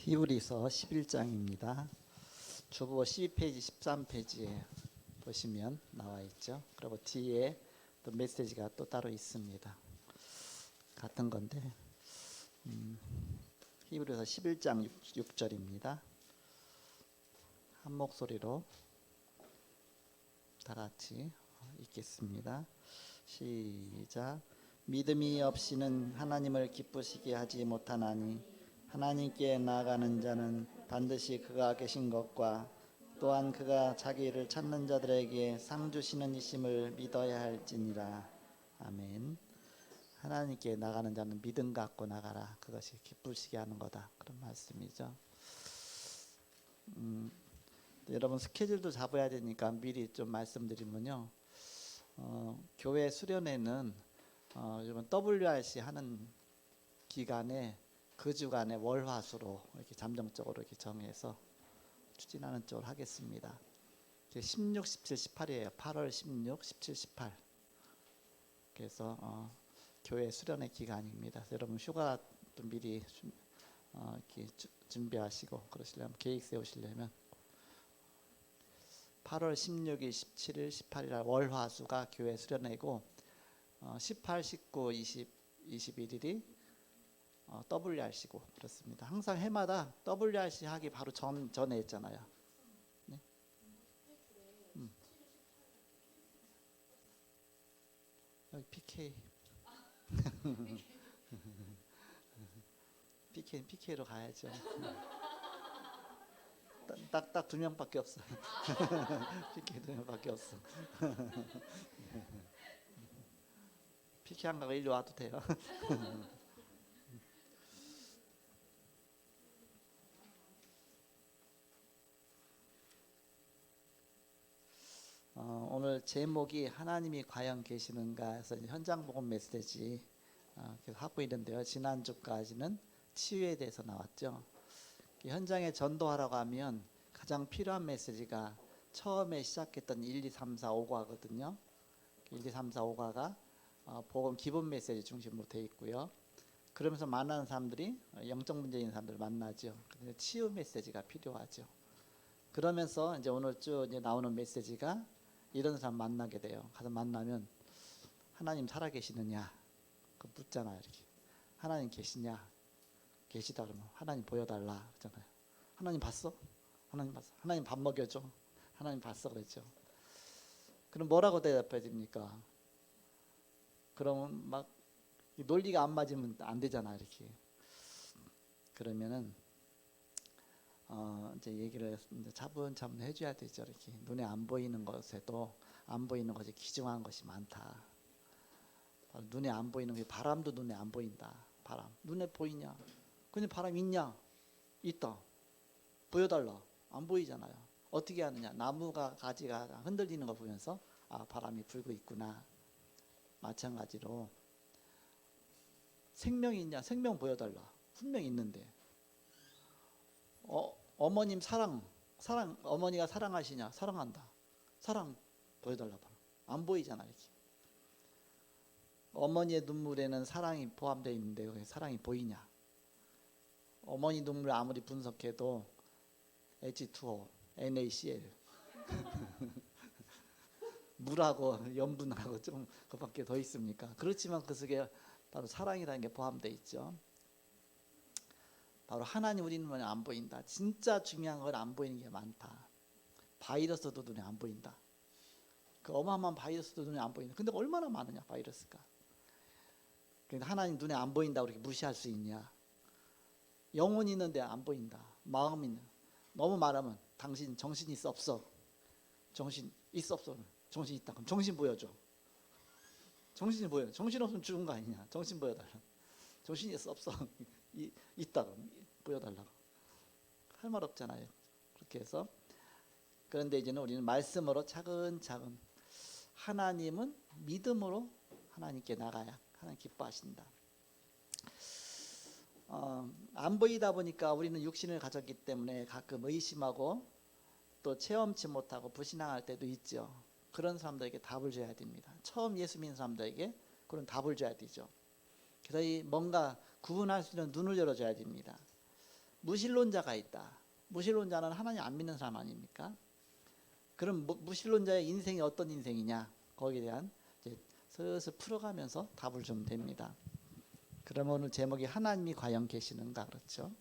히브리서 11장입니다. 주보 12페이지, 13페이지에 보시면 나와 있죠. 그리고 뒤에 또 메시지가 또 따로 있습니다. 같은 건데 히브리서 11장 6절입니다. 한 목소리로 다 같이 읽겠습니다. 시작. 믿음이 없이는 하나님을 기쁘시게 하지 못하나니 하나님께 나아가는 자는 반드시 그가 계신 것과 또한 그가 자기를 찾는 자들에게 상 주시는 이심을 믿어야 할지니라. 아멘. 하나님께 나가는 자는 믿음 갖고 나가라. 그것이 기쁘시게 하는 거다. 그런 말씀이죠. 여러분 스케줄도 잡아야 되니까 미리 좀 말씀드리면요. 교회 수련회는 이번 WRC 하는 기간에 그 주간에 월화수로 이렇게 잠정적으로 이렇게 정해서 추진하는 쪽으로 하겠습니다. 16, 17, 18이에요. 8월 16, 17, 18. 그래서 교회 수련회 기간입니다. 그래서 여러분 휴가 또 미리 이렇게 준비하시고 그러시려면 계획 세우시려면 8월 16일, 17일, 18일 월화수가 교회 수련회고 18, 19, 20, 21일이 WRC고 그렇습니다. 항상 해마다 WRC 하기 바로 전에 했잖아요. 네? 여기 PK PK로 가야죠. 딱 두 명밖에 없어. PK 두 명밖에 없어. PK 안 가고 일로 와도 돼요. 오늘 제목이 하나님이 과연 계시는가 해서 현장 복음 메시지 계속 하고 있는데요. 지난주까지는 치유에 대해서 나왔죠. 현장에 전도하라고 하면 가장 필요한 메시지가 처음에 시작했던 1, 2, 3, 4, 5과거든요. 1, 2, 3, 4, 5과가 복음 기본 메시지 중심으로 되어 있고요. 그러면서 만나는 사람들이 영적 문제 있는 사람들을 만나죠. 그래서 치유 메시지가 필요하죠. 그러면서 이제 오늘 쭉 이제 나오는 메시지가 이런 사람 만나게 돼요. 가서 만나면 하나님 살아계시느냐? 그 묻잖아요. 이렇게 하나님 계시냐? 계시다 그러면 하나님 보여달라 그러잖아요. 하나님 봤어? 하나님 봤어? 하나님 밥 먹여줘? 하나님 봤어 그랬죠. 그럼 뭐라고 대답해야 됩니까? 그러면 막 논리가 안 맞으면 안 되잖아 이렇게. 그러면은 이제 얘기를 차분차분 해줘야 되죠. 이렇게 눈에 안 보이는 것에도 안 보이는 것이 귀중한 것이 많다. 눈에 안 보이는 게 바람도 눈에 안 보인다. 바람 눈에 보이냐? 근데 바람 있냐? 있다. 보여달라. 안 보이잖아요. 어떻게 하느냐? 나무가 가지가 흔들리는 거 보면서 바람이 불고 있구나. 마찬가지로 생명이 있냐? 생명 보여달라. 분명히 있는데. 어머님 사랑 어머니가 사랑하시냐? 사랑한다. 사랑 보여달라. 안 보이잖아 이렇게. 어머니의 눈물에는 사랑이 포함되어 있는데 왜 사랑이 보이냐? 어머니 눈물 아무리 분석해도 H2O, NaCl 물하고 염분하고 좀 그밖에 더 있습니까? 그렇지만 그 속에 바로 사랑이라는 게 포함되어 있죠. 바로 하나님 우리 눈에 안 보인다. 진짜 중요한 건 안 보이는 게 많다. 바이러스도 눈에 안 보인다. 그 어마어마한 바이러스도 눈에 안 보인다. 근데 얼마나 많으냐 바이러스가. 그러니까 하나님 눈에 안 보인다고 이렇게 무시할 수 있냐. 영혼이 있는데 안 보인다. 마음이 있는. 너무 말하면 당신 정신 있어 없어? 정신 있어 없어? 정신 있다. 그럼 정신 보여줘. 정신이 보여. 정신 없으면 죽은 거 아니냐. 정신 보여달라. 정신이 있어 없어? 있다. 보여달라고. 할 말 없잖아요. 그렇게 해서 그런데 이제는 우리는 말씀으로 차근차근 하나님은 믿음으로 하나님께 나가야 하나님 기뻐하신다. 안 보이다 보니까 우리는 육신을 가졌기 때문에 가끔 의심하고 또 체험치 못하고 불신앙할 때도 있죠. 그런 사람들에게 답을 줘야 됩니다. 처음 예수 믿는 사람들에게 그런 답을 줘야 되죠. 그래서 뭔가 구분할 수 있는 눈을 열어줘야 됩니다. 무신론자가 있다. 무신론자는 하나님 안 믿는 사람 아닙니까? 그럼 무신론자의 인생이 어떤 인생이냐? 거기에 대한 이제 슬슬 풀어가면서 답을 주면 됩니다. 그러면 오늘 제목이 하나님이 과연 계시는가, 그렇죠?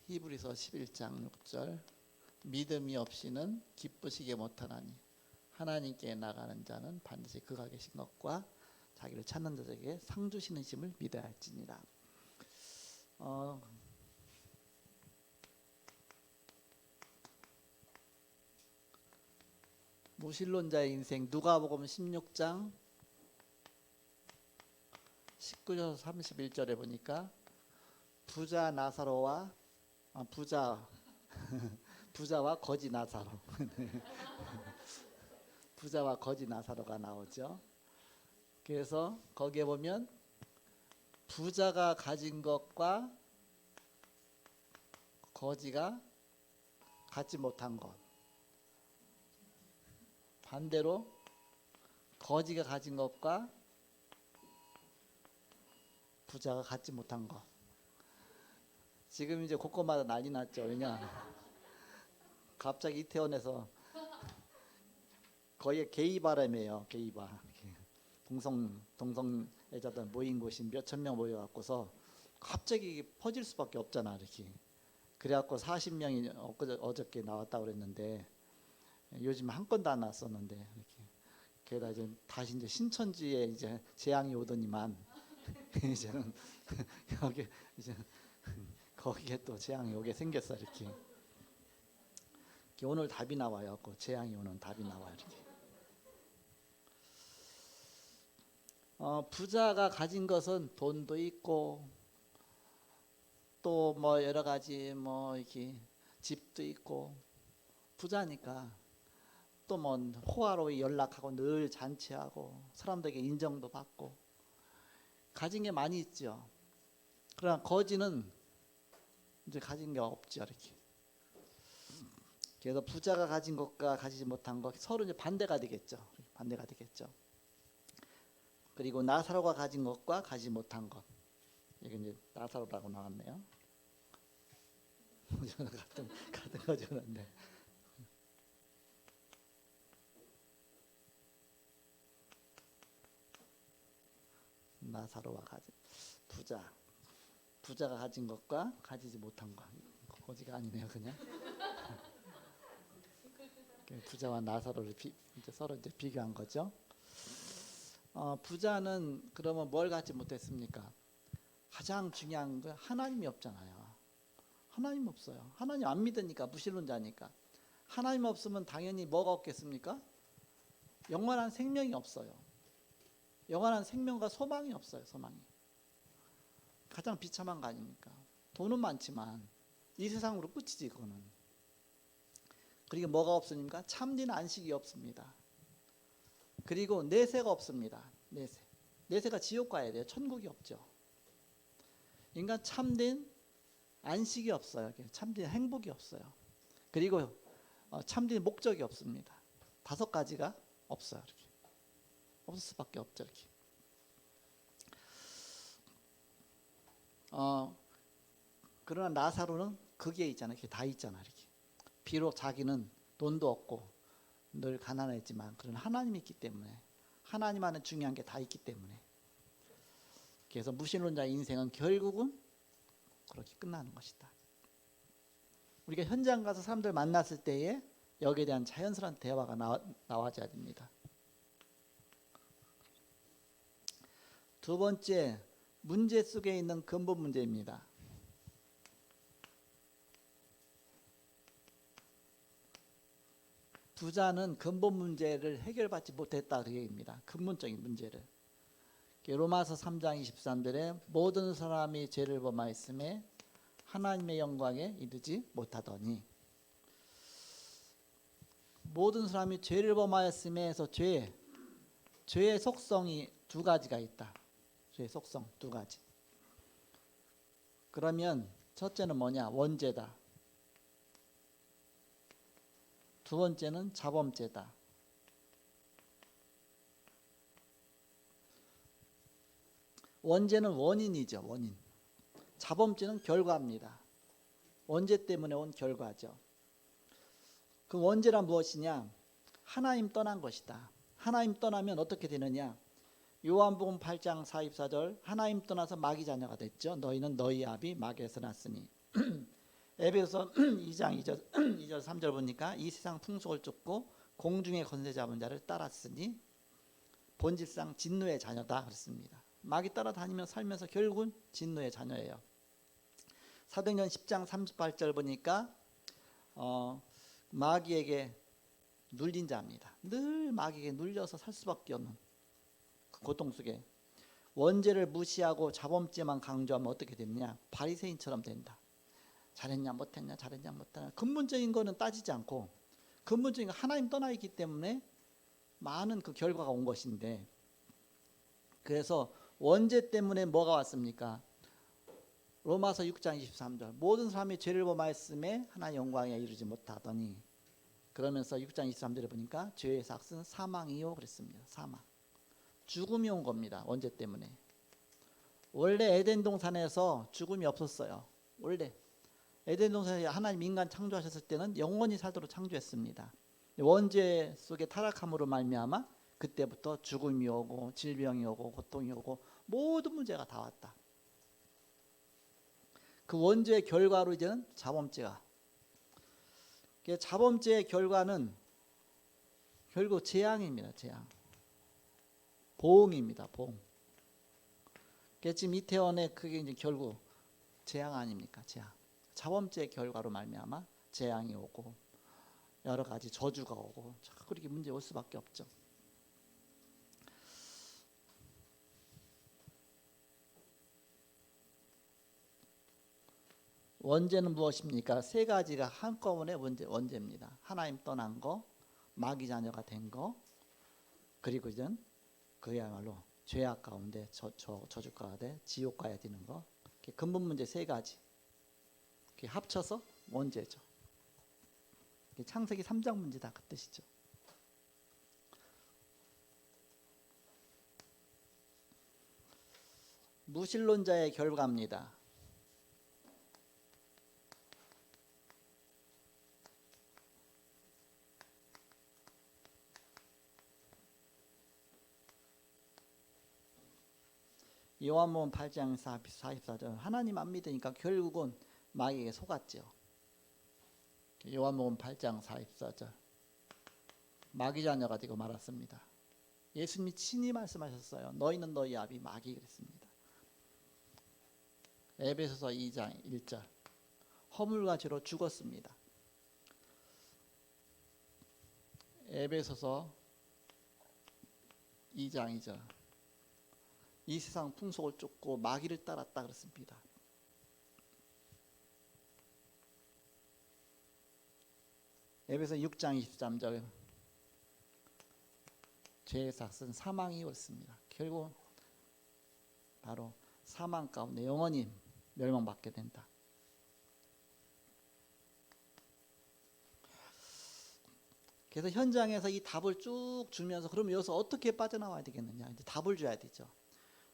히브리서 11장 6절 믿음이 없이는 기쁘시게 못하나니 하나님께 나가는 자는 반드시 그가 계신 것과 자기를 찾는 자에게 상 주시는 심을 믿어야 할지니라. 무신론자의 인생 누가복음 16장 19절 31절에 보니까 부자 나사로와 부자와 거지 나사로 부자와 거지 나사로가 나오죠. 그래서 거기에 보면 부자가 가진 것과 거지가 갖지 못한 것, 반대로 거지가 가진 것과 부자가 갖지 못한 것. 지금 이제 곳곳마다 난리 났죠. 왜냐? 갑자기 이태원에서 거의 게이 바람이에요. 게이 바. 동성애자들 모인 곳이 몇천 명 모여갖고서 갑자기 퍼질 수밖에 없잖아. 이렇게. 그래갖고 40명이 어저께 나왔다고 그랬는데 요즘 한 건도 안 났었는데 이렇게. 게다가 이제 다시 이제 신천지에 이제 재앙이 오더니만 이제는 여기 이제 거기에 또 재앙이 오게 생겼어. 이렇게 오늘 답이 나와요. 재앙이 오는 답이 나와요. 이렇게. 부자가 가진 것은 돈도 있고 또 뭐 여러 가지 뭐 이렇게 집도 있고 부자니까 또 뭐 호화로이 연락하고 늘 잔치하고 사람들에게 인정도 받고 가진 게 많이 있죠. 그러나 거지는 이제 가진 게 없죠. 이렇게. 그래서 부자가 가진 것과 가지지 못한 것 서로 이제 반대가 되겠죠. 반대가 되겠죠. 그리고 나사로가 가진 것과 가지 못한 것. 이게 이제 나사로라고 나왔네요. 같은 거였는데. 나사로와 가진 부자가 가진 것과 가지지 못한 것. 거지가 아니네요, 그냥. 부자와 나사로를 이제 서로 이제 비교한 거죠. 부자는 그러면 뭘 갖지 못했습니까? 가장 중요한 건 하나님이 없잖아요. 하나님 없어요. 하나님 안 믿으니까, 무신론자니까. 하나님 없으면 당연히 뭐가 없겠습니까? 영원한 생명이 없어요. 영원한 생명과 소망이 없어요. 소망이. 가장 비참한 거 아닙니까? 돈은 많지만 이 세상으로 끝이지 그거는. 그리고 뭐가 없습니까? 참된 안식이 없습니다. 그리고 내세가 없습니다. 내세가 지옥 가야 돼요. 천국이 없죠. 인간 참된 안식이 없어요. 참된 행복이 없어요. 그리고 참된 목적이 없습니다. 5가지가 없어요. 이렇게. 없을 수밖에 없죠. 이렇게. 그러나 나사로는 거기에 있잖아요. 이렇게 다 있잖아요. 이렇게. 비록 자기는 돈도 없고 늘 가난했지만 그러나 하나님이 있기 때문에 하나님 안에 중요한 게 다 있기 때문에 그래서 무신론자의 인생은 결국은 그렇게 끝나는 것이다. 우리가 현장 가서 사람들 만났을 때에 여기에 대한 자연스러운 대화가 나와줘야 됩니다. 두 번째, 문제 속에 있는 근본 문제입니다. 부자는 근본 문제를 해결받지 못했다 그 얘기입니다. 근본적인 문제를. 로마서 3장 23절에 모든 사람이 죄를 범하였음에 하나님의 영광에 이르지 못하더니, 모든 사람이 죄를 범하였음에서 죄의 속성이 두 가지가 있다. 죄의 속성 두 가지. 그러면 첫째는 뭐냐? 원죄다. 두 번째는 자범죄다. 원죄는 원인이죠. 원인. 자범죄는 결과입니다. 원죄 때문에 온 결과죠. 그 원죄란 무엇이냐? 하나님 떠난 것이다. 하나님 떠나면 어떻게 되느냐? 요한복음 8장 44절 하나님 떠나서 마귀 자녀가 됐죠. 너희는 너희 아비 마귀에서 났으니. 에베소서 2장 2절 3절 보니까 이 세상 풍속을 쫓고 공중의 권세 잡은 자를 따랐으니 본질상 진노의 자녀다 그랬습니다. 마귀 따라다니며 살면서 결국은 진노의 자녀예요. 사도행전 10장 38절 보니까 마귀에게 눌린 자입니다. 늘 마귀에게 눌려서 살 수밖에 없는 그 고통 속에 원죄를 무시하고 자범죄만 강조하면 어떻게 되느냐? 바리새인처럼 된다. 잘했냐 못했냐 잘했냐 못했냐 근본적인 거는 따지지 않고 근본적인 거 하나님 떠나 있기 때문에 많은 그 결과가 온 것인데, 그래서 원죄 때문에 뭐가 왔습니까? 로마서 6장 23절 모든 사람이 죄를 범하였음에 하나님 영광에 이르지 못하더니, 그러면서 6장 23절에 보니까 죄의 삭은 사망이요 그랬습니다. 사망, 죽음이 온 겁니다. 원죄 때문에. 원래 에덴 동산에서 죽음이 없었어요. 원래 에덴 동산에 하나님 인간 창조하셨을 때는 영원히 살도록 창조했습니다. 원죄 속에 타락함으로 말미암아 그때부터 죽음이 오고 질병이 오고 고통이 오고 모든 문제가 다 왔다. 그 원죄의 결과로 이제는 자범죄가, 자범죄의 결과는 결국 재앙입니다. 재앙, 보응입니다. 보응. 지금 이태원의 그게 이제 결국 재앙 아닙니까? 재앙. 자범죄의 결과로 말미암아 재앙이 오고 여러 가지 저주가 오고 그렇게 문제 올 수밖에 없죠. 원죄는 무엇입니까? 세 가지가 한꺼번에 원죄입니다. 하나님 떠난 거, 마귀 자녀가 된 거, 그리고 이제 그야말로 죄악 가운데 저주 가운데 지옥 가야 되는 거. 근본 문제 세 가지 합쳐서 원죄죠. 창세기 3장 문제다 그 뜻이죠. 무신론자의 결과입니다. 요한복음 8장 44절 하나님 안 믿으니까 결국은 마귀에게 속았죠. 요한복음 8장 44절 마귀 자녀가 되고 말았습니다. 예수님이 친히 말씀하셨어요. 너희는 너희 아비 마귀 그랬습니다. 에베소서 2장 1절 허물과 죄로 죽었습니다. 에베소서 2장 2절 이 세상 풍속을 쫓고 마귀를 따랐다 그랬습니다. 에베소 6장 23절 죄의 삭은 사망이 옳습니다. 결국 바로 사망 가운데 영원히 멸망받게 된다. 그래서 현장에서 이 답을 쭉 주면서 그럼 여기서 어떻게 빠져나와야 되겠느냐, 이제 답을 줘야 되죠.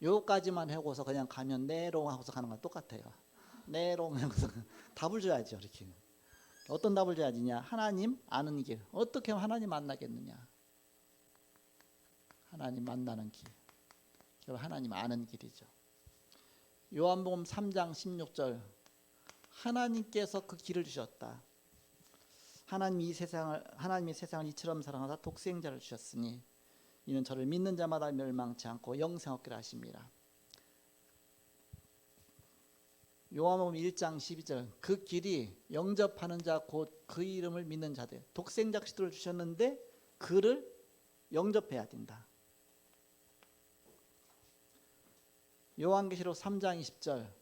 요까지만 하고서 그냥 가면 네롱 하고서 가는 건 똑같아요. 네롱 하고서 답을 줘야죠. 이렇게 어떤 답을 줘야 되냐? 하나님 아는 길. 어떻게 하면 하나님 만나겠느냐? 하나님 만나는 길. 하나님 아는 길이죠. 요한복음 3장 16절 하나님께서 그 길을 주셨다. 하나님이 세상을 이처럼 사랑하사 독생자를 주셨으니 이는 저를 믿는 자마다 멸망치 않고 영생 얻기를 하십니다. 요한복음 1장 12절 그 길이 영접하는 자 곧 그 이름을 믿는 자들, 독생자 그리스도를 주셨는데 그를 영접해야 된다. 요한계시록 3장 20절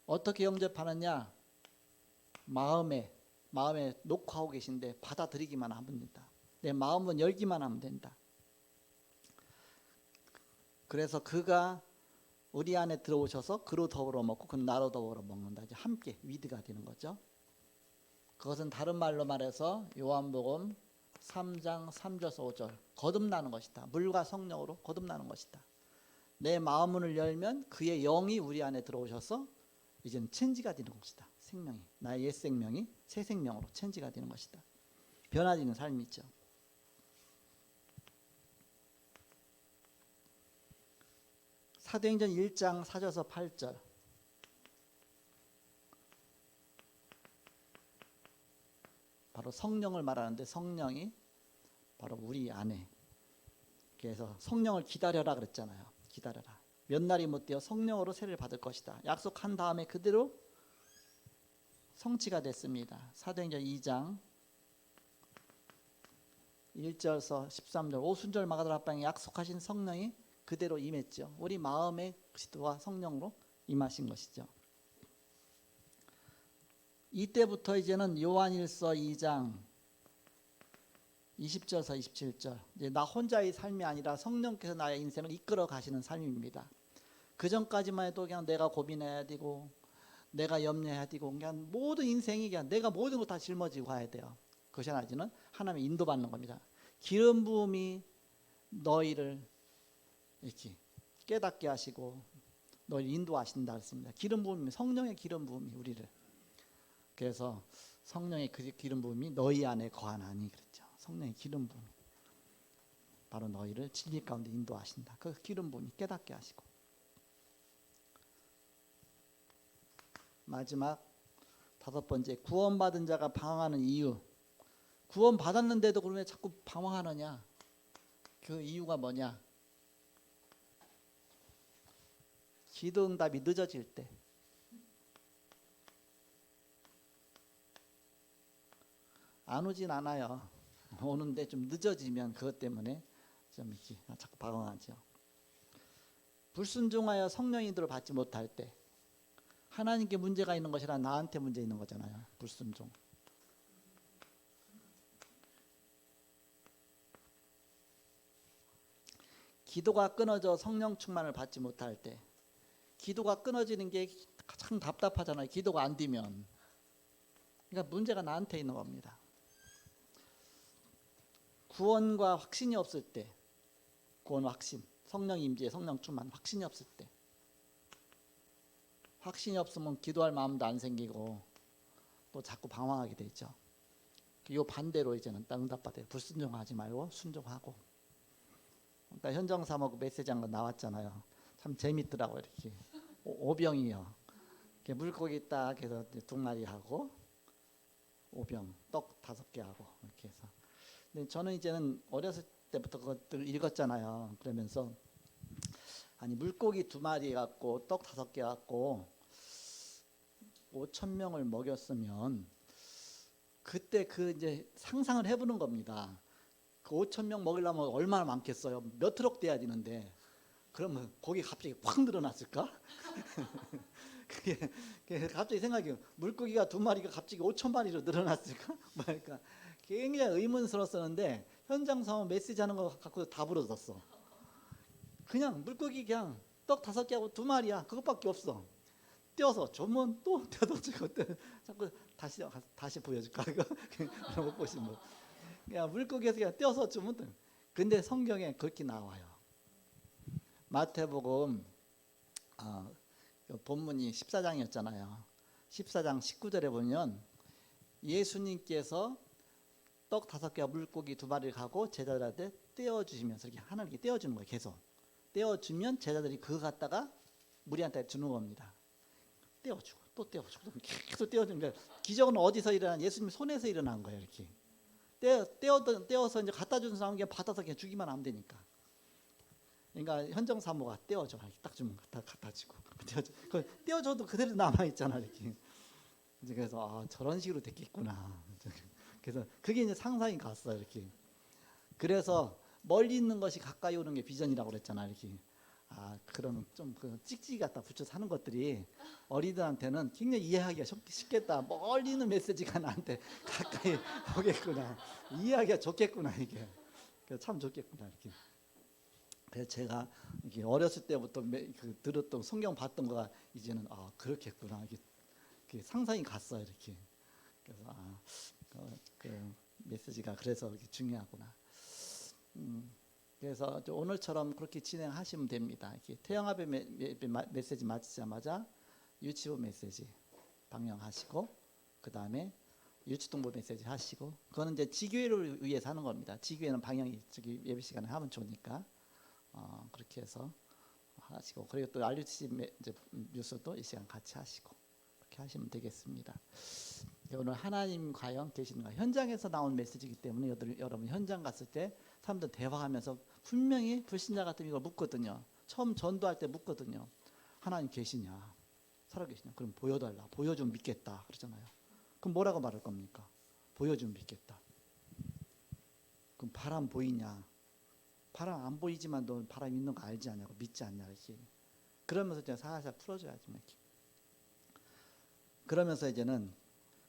어떻게 영접하느냐? 마음에 녹화하고 계신데 받아들이기만 하면 된다. 내 마음은 열기만 하면 된다. 그래서 그가 우리 안에 들어오셔서 그로 더불어 먹고 그는 나로 더불어 먹는다. 이제 함께 위드가 되는 거죠. 그것은 다른 말로 말해서 요한복음 3장 3절에서 5절 거듭나는 것이다. 물과 성령으로 거듭나는 것이다. 내 마음문을 열면 그의 영이 우리 안에 들어오셔서 이제는 체인지가 되는 것이다. 생명이, 나의 옛 생명이 새 생명으로 체인지가 되는 것이다. 변화되는 삶이 있죠. 사도행전 1장 4절에서 8절 바로 성령을 말하는데 성령이 바로 우리 안에, 그래서 성령을 기다려라 그랬잖아요. 기다려라. 몇 날이 못되어 성령으로 세례를 받을 것이다. 약속한 다음에 그대로 성취가 됐습니다. 사도행전 2장 1절에서 13절 오순절 마가다라 방에 약속하신 성령이 그대로 임했죠. 우리 마음에 그리스도와 성령으로 임하신 것이죠. 이때부터 이제는 요한일서 2장 20절에서 27절 이제 나 혼자의 삶이 아니라 성령께서 나의 인생을 이끌어 가시는 삶입니다. 그 전까지만 해도 그냥 내가 고민해야 되고 내가 염려해야 되고 그냥 모든 인생이 그냥 내가 모든 걸 다 짊어지고 가야 돼요. 그것이 아니라 하나님의 인도받는 겁니다. 기름 부음이 너희를 이렇게 깨닫게 하시고 너희를 인도하신다 했습니다. 기름 부음이 성령의 기름 부음이 우리를, 그래서 성령의 그 기름 부음이 너희 안에 거하나니 그랬죠. 성령의 기름 부음이 바로 너희를 진리 가운데 인도하신다. 그 기름 부음이 깨닫게 하시고. 마지막 다섯 번째, 구원받은 자가 방황하는 이유. 구원받았는데도 그러면 자꾸 방황하느냐? 그 이유가 뭐냐? 기도 응답이 늦어질 때, 안 오진 않아요. 오는데 좀 늦어지면 그것 때문에 좀 이렇게 자꾸 방황하죠. 불순종하여 성령 인도를 받지 못할 때, 하나님께 문제가 있는 것이라 나한테 문제 있는 거잖아요. 불순종. 기도가 끊어져 성령 충만을 받지 못할 때, 기도가 끊어지는 게 가장 답답하잖아요. 기도가 안 되면. 그러니까 문제가 나한테 있는 겁니다. 구원과 확신이 없을 때, 구원 확신, 성령 임재, 성령 충만, 확신이 없을 때, 확신이 없으면 기도할 마음도 안 생기고 또 자꾸 방황하게 되죠. 이 반대로 이제는 응답받아요. 불순종하지 말고 순종하고. 그러니까 현정 사목 메시지 한 거 나왔잖아요. 참 재밌더라고요. 이렇게 오병이요. 이렇게 물고기 딱 해서 2마리 하고 오병 떡 5개 하고 이렇게 해서. 근데 저는 이제는 어렸을 때부터 그것들 읽었잖아요. 그러면서 아니 물고기 2마리 갖고 떡 5개 갖고 5,000명을 먹였으면 그때 그 이제 상상을 해보는 겁니다. 그 5,000명 먹이려면 얼마나 많겠어요? 몇 트럭 돼야 되는데 그러면 거기 갑자기 확 늘어났을까? 그게 갑자기 생각이, 물고기가 2마리가 갑자기 5,000마리로 늘어났을까? 그러니까 굉장히 의문스러웠었는데 현장 상황 메시지 하는 거 갖고 다 부러졌어. 그냥 물고기 그냥 떡 5개 하고 2마리야. 그것밖에 없어. 떼어서 주면 또 떼어주고 자꾸 다시 보여줄까? 이거 못 보시면 뭐. 그냥 물고기에서 그냥 떼어서 주면 돼. 근데 성경에 그렇게 나와요. 마태복음 본문이 14장이었잖아요. 14장 19절에 보면 예수님께서 떡 5개와 물고기 2마리를 가고 제자들한테 떼어주시면서 이렇게 하나님께 떼어주는 거예요. 계속 떼어주면 제자들이 그거 갖다가 무리한테 주는 겁니다. 떼어주고 또 떼어주고 계속 떼어주는 거예요. 기적은 어디서 일어난? 예수님 손에서 일어난 거예요. 이렇게 떼어서 이제 갖다 주는 사람에게 받아서 그냥 주기만 하면 되니까. 그러니까 현정 사모가 떼어줘. 딱 주면 갖다 주고 떼어줘도 그대로 남아 있잖아. 이렇게. 그래서 저런 식으로 됐겠구나. 그래서 그게 이제 상상이 갔어요. 이렇게. 그래서 멀리 있는 것이 가까이 오는 게 비전이라고 그랬잖아. 이렇게. 그런 좀 그 찍찍이 갖다 붙여서 하는 것들이 어린이들한테는 굉장히 이해하기가 쉽겠다. 멀리 있는 메시지가 나한테 가까이 오겠구나. 이해하기가 좋겠구나. 이게. 참 좋겠구나. 이렇게. 그래서 제가 이게 어렸을 때부터 들었던 성경 봤던 거가 이제는 그렇겠구나 이게 상상이 갔어요 이렇게. 그래서 그 메시지가 그래서 이렇게 중요하구나. 그래서 오늘처럼 그렇게 진행하시면 됩니다. 이렇게 태영합의 메시지 마치자마자 유치부 메시지 방영하시고 그 다음에 유치동부 메시지 하시고 그거는 이제 지교회를 위해서 하는 겁니다. 지교회는 방영이 저기 예배 시간에 하면 좋으니까 그렇게 해서 하시고 그리고 또 RUTC 뉴스도 이 시간 같이 하시고 그렇게 하시면 되겠습니다. 오늘 하나님 과연 계시는가 현장에서 나온 메시지이기 때문에 여러분 현장 갔을 때 사람들 대화하면서 분명히 불신자 같은 이걸 묻거든요. 처음 전도할 때 묻거든요. 하나님 계시냐 살아계시냐 그럼 보여달라 보여주면 믿겠다 그러잖아요. 그럼 뭐라고 말할 겁니까? 보여주면 믿겠다. 그럼 바람 보이냐? 바람 안 보이지만 너 바람 있는 거 알지 않냐고 믿지 않냐 이렇게. 그러면서 이제 살살 풀어줘야지 이렇게. 그러면서 이제는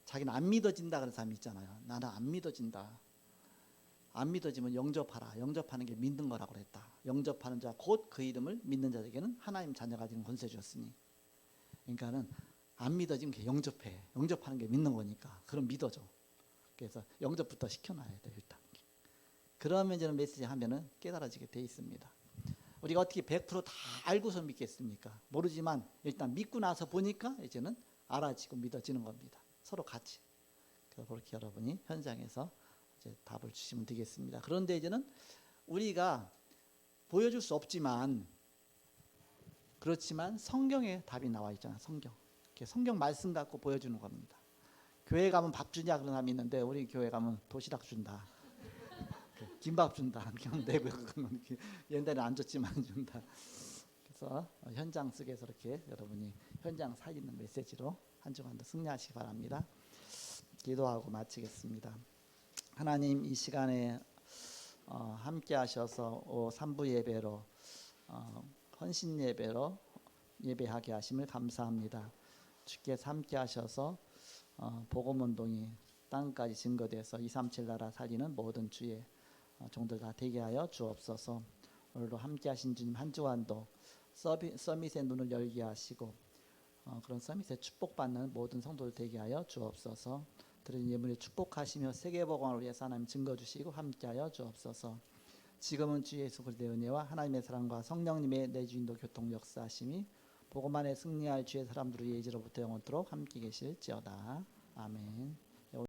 자기는 안 믿어진다 그런 사람이 있잖아요. 나는 안 믿어진다. 안 믿어지면 영접하라. 영접하는 게 믿는 거라고 그랬다. 영접하는 자 곧 그 이름을 믿는 자에게는 하나님 자녀가 되는 권세 주었으니. 그러니까는 안 믿어지면 영접해. 영접하는 게 믿는 거니까. 그럼 믿어줘. 그래서 영접부터 시켜놔야 돼 일단. 그러면 이제는 메시지 하면은 깨달아지게 돼 있습니다. 우리가 어떻게 100%다 알고서 믿겠습니까? 모르지만 일단 믿고 나서 보니까 이제는 알아지고 믿어지는 겁니다. 서로 같이. 그래서 그렇게 여러분이 현장에서 이제 답을 주시면 되겠습니다. 그런데 이제는 우리가 보여줄 수 없지만 그렇지만 성경에 답이 나와 있잖아요. 성경 말씀 갖고 보여주는 겁니다. 교회 가면 밥 주냐 그런 사람이 있는데 우리 교회 가면 도시락 준다. 김밥 준다. 그냥 내고 그거는 옛날에 안 줬지만 준다. 그래서 현장 속에서 이렇게 여러분이 현장 살리는 메시지로 한 주간도 승리하시기 바랍니다. 기도하고 마치겠습니다. 하나님 이 시간에 함께 하셔서 3부 예배로 헌신 예배로 예배하게 하심을 감사합니다. 주께서 함께 하셔서 복음운동이 땅까지 증거돼서 237 나라 살리는 모든 주의 종들 다 되게 하여 주옵소서. 오늘도 함께 하신 주님 한 주간도 서밋의 눈을 열게 하시고 그런 서밋에 축복받는 모든 성도들 되게 하여 주옵소서. 드린 예물에 축복하시며 세계복음을 위해서 하나님 증거 주시고 함께 하여 주옵소서. 지금은 주 예수 그리스도의 은혜와 하나님의 사랑과 성령님의 내주인도 교통 역사하심이 복음 안에 승리할 주의 사람들의 예지로부터 영원토록 함께 계실지어다. 아멘.